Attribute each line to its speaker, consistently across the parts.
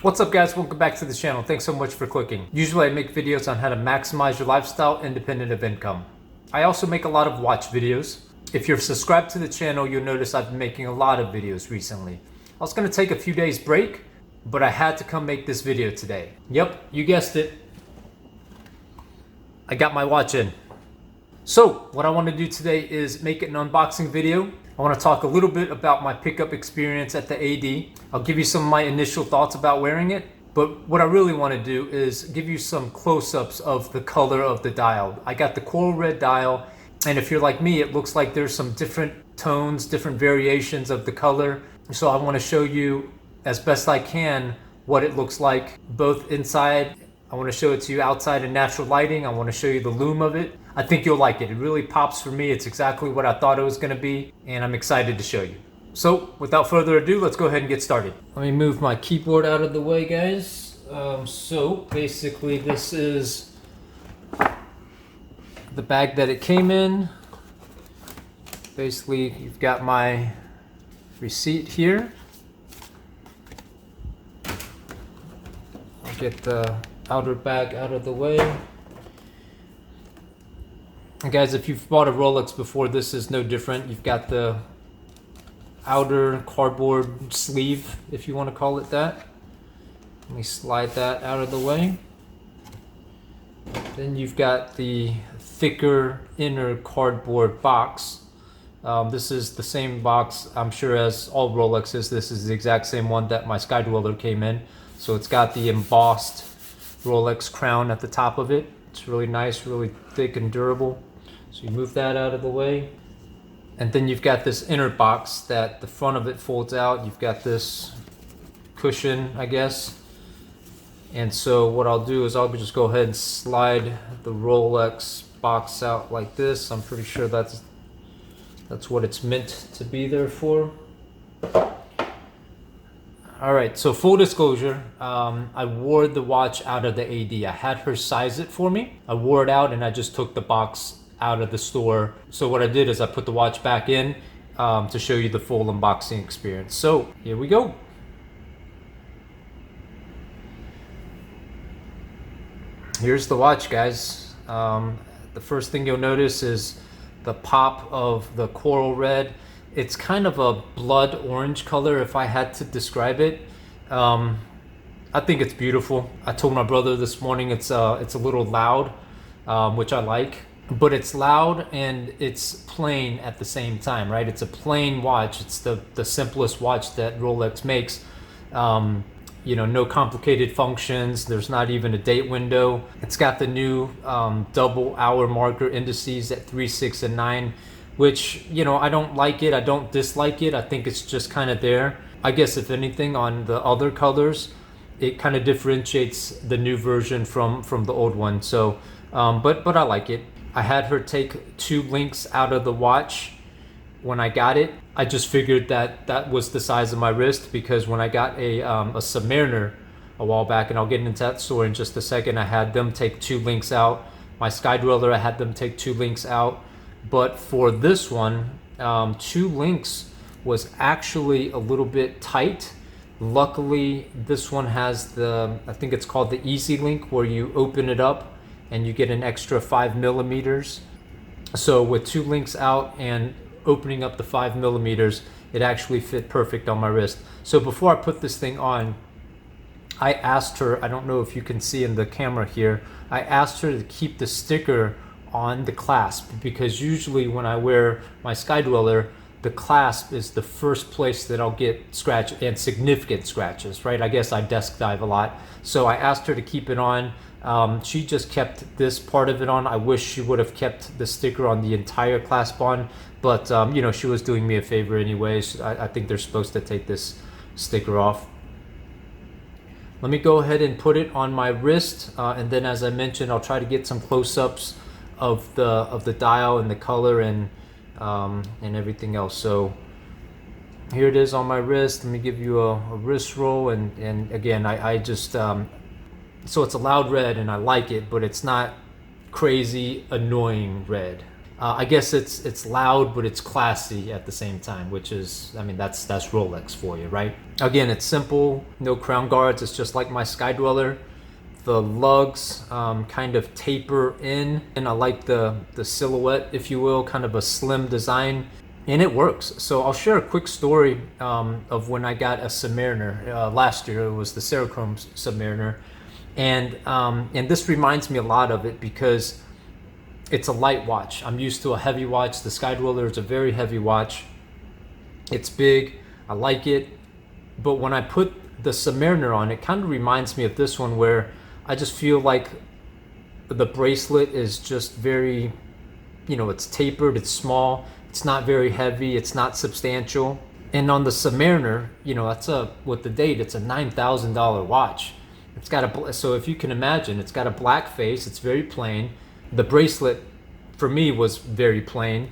Speaker 1: What's up guys, welcome back to the channel. Thanks so much for clicking. Usually I make videos on how to maximize your lifestyle independent of income. I also make a lot of watch videos. If you're subscribed to the channel, you'll notice I've been making a lot of videos recently. I was gonna take a few days break, but I had to come make this video today. Yep, you guessed it. I got my watch in. So what I want to do today is make an unboxing video. I want to talk a little bit about my pickup experience at the AD. I'll give you some of my initial thoughts about wearing it. But what I really want to do is give you some close-ups of the color of the dial. I got the coral red dial, and if you're like me, it looks like there's some different tones, different variations of the color. So I want to show you as best I can what it looks like both inside. I want to show it to you outside in natural lighting. I want to show you the lume of it. I think you'll like it. It really pops for me. It's exactly what I thought it was going to be, and I'm excited to show you. So without further ado, let's go ahead and get started. Let me move my keyboard out of the way, guys. So basically this is the bag that it came in. Basically, you've got my receipt here. I'll get the outer bag out of the way. And guys, if you've bought a Rolex before, this is no different. You've got the outer cardboard sleeve, if you want to call it that. Let me slide that out of the way. Then you've got the thicker inner cardboard box. This is the same box, I'm sure, as all Rolexes. This is the exact same one that my Sky Dweller came in. So it's got the embossed Rolex crown at the top of it. It's really nice, really thick and durable. So you move that out of the way. And then you've got this inner box that the front of it folds out. You've got this cushion, I guess. And so what I'll do is I'll just go ahead and slide the Rolex box out like this. I'm pretty sure that's what it's meant to be there for. All right, so full disclosure, I wore the watch out of the AD. I had her size it for me. I wore it out and I just took the box out of the store. So what I did is I put the watch back in to show you the full unboxing experience. So here we go. Here's the watch, guys. The first thing you'll notice is the pop of the coral red. It's kind of a blood orange color if I had to describe it. I think it's beautiful. I told my brother this morning it's a little loud, which I like, but it's loud and it's plain at the same time, right? It's a plain watch. It's the simplest watch that Rolex makes. You know, no complicated functions. There's not even a date window. It's got the new double hour marker indices at 3, 6, and 9. Which, you know, I don't like it. I don't dislike it. I think it's just kind of there. I guess if anything, on the other colors, it kind of differentiates the new version from the old one. So, but I like it. I had her take 2 links out of the watch when I got it. I just figured that was the size of my wrist, because when I got a Submariner a while back, and I'll get into that story in just a second, I had them take 2 links out. My Sky Dweller, I had them take 2 links out. But for this one, 2 links was actually a little bit tight. Luckily, this one has I think it's called the Easy Link, where you open it up and you get an extra 5 millimeters. So with 2 links out and opening up the 5 millimeters, it actually fit perfect on my wrist. So before I put this thing on, I asked her, I don't know if you can see in the camera here, I asked her to keep the sticker on the clasp, because usually when I wear my Sky Dweller, the clasp is the first place that I'll get scratch and significant scratches, right? I guess I desk dive a lot. So I asked her to keep it on. She just kept this part of it on. I wish she would have kept the sticker on the entire clasp on, but you know, she was doing me a favor anyways. I think they're supposed to take this sticker off. Let me go ahead and put it on my wrist, and then as I mentioned, I'll try to get some close-ups of the dial and the color and everything else. So here it is on my wrist. Let me give you a wrist roll, and again, I just so it's a loud red and I like it, but it's not crazy annoying red. I guess it's loud, but it's classy at the same time, which is, I mean, that's Rolex for you, right? Again, it's simple, no crown guards. It's just like my Sky Dweller. The lugs kind of taper in, and I like the silhouette, if you will, kind of a slim design, and it works. So I'll share a quick story of when I got a Submariner last year. It was the Serichrome Submariner, and this reminds me a lot of it because it's a light watch. I'm used to a heavy watch. The Sky Dweller is a very heavy watch. It's big. I like it. But when I put the Submariner on, it kind of reminds me of this one, where I just feel like the bracelet is just very, you know, it's tapered, it's small, it's not very heavy, it's not substantial. And on the Submariner, you know, with the date, it's a $9,000 watch. It's got so if you can imagine, it's got a black face, it's very plain. The bracelet for me was very plain,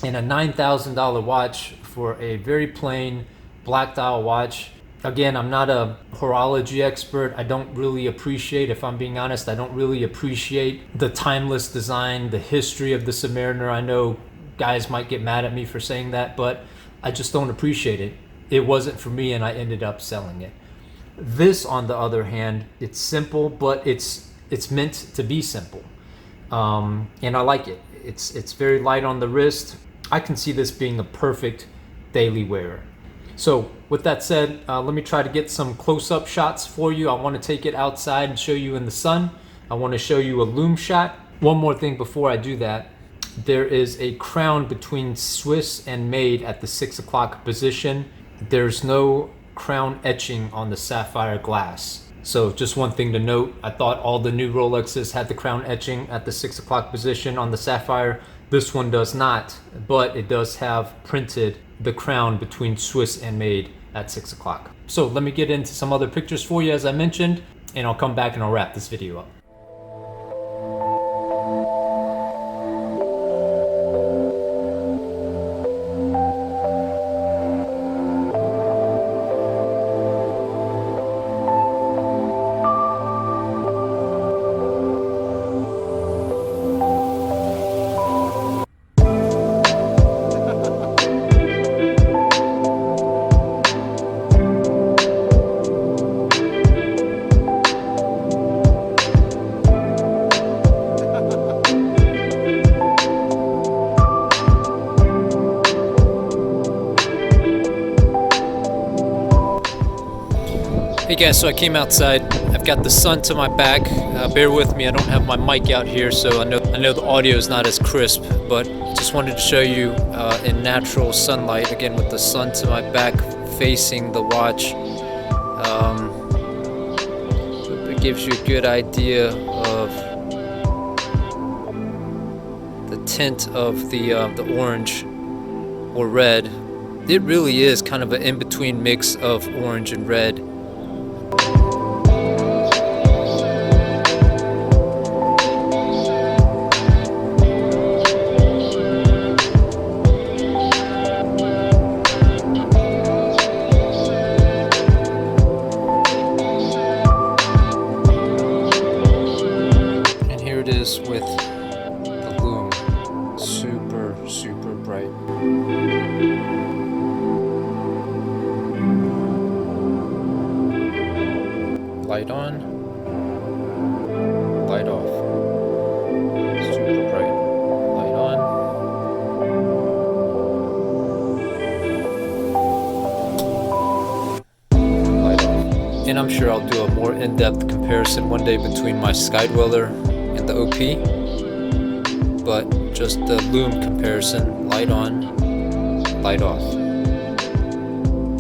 Speaker 1: and a $9,000 watch for a very plain black dial watch. Again, I'm not a horology expert. I don't really appreciate, if I'm being honest, I don't really appreciate the timeless design, the history of the Submariner. I know guys might get mad at me for saying that, but I just don't appreciate it. It wasn't for me, and I ended up selling it. This, on the other hand, it's simple, but it's meant to be simple. And I like it. It's very light on the wrist. I can see this being a perfect daily wearer. So with that said, let me try to get some close-up shots for you. I want to take it outside and show you in the sun. I want to show you a lume shot. One more thing before I do that. There is a crown between Swiss and made at the 6 o'clock position. There's no crown etching on the sapphire glass. So just one thing to note, I thought all the new Rolexes had the crown etching at the 6 o'clock position on the sapphire. This one does not, but it does have printed the crown between Swiss and made at 6 o'clock. So let me get into some other pictures for you, as I mentioned, and I'll come back and I'll wrap this video up. Hey guys, so I came outside. I've got the sun to my back. Bear with me, I don't have my mic out here, so I know the audio is not as crisp, but just wanted to show you in natural sunlight, again with the sun to my back facing the watch. It gives you a good idea of the tint of the orange or red. It really is kind of an in-between mix of orange and red. With the lume, super bright. Light on, light off. Super bright. Light on. Light off. And I'm sure I'll do a more in-depth comparison one day between my Sky Dweller and the OP, but just the lume comparison, light on, light off.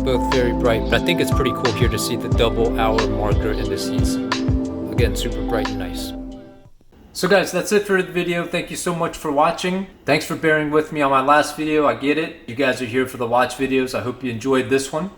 Speaker 1: Both very bright, but I think it's pretty cool here to see the double hour marker indices. Again, super bright and nice. So guys, that's it for the video. Thank you so much for watching. Thanks for bearing with me on my last video. I get it. You guys are here for the watch videos. I hope you enjoyed this one.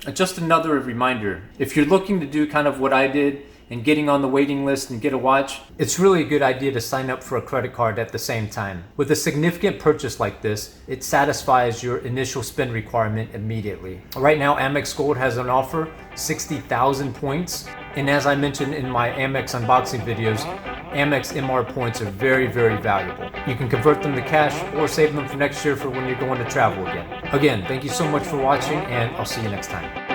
Speaker 1: And just another reminder, if you're looking to do kind of what I did and getting on the waiting list and get a watch, it's really a good idea to sign up for a credit card at the same time. With a significant purchase like this, it satisfies your initial spend requirement immediately. Right now, Amex Gold has an offer, 60,000 points. And as I mentioned in my Amex unboxing videos, Amex MR points are very, very valuable. You can convert them to cash or save them for next year for when you're going to travel again. Again, thank you so much for watching, and I'll see you next time.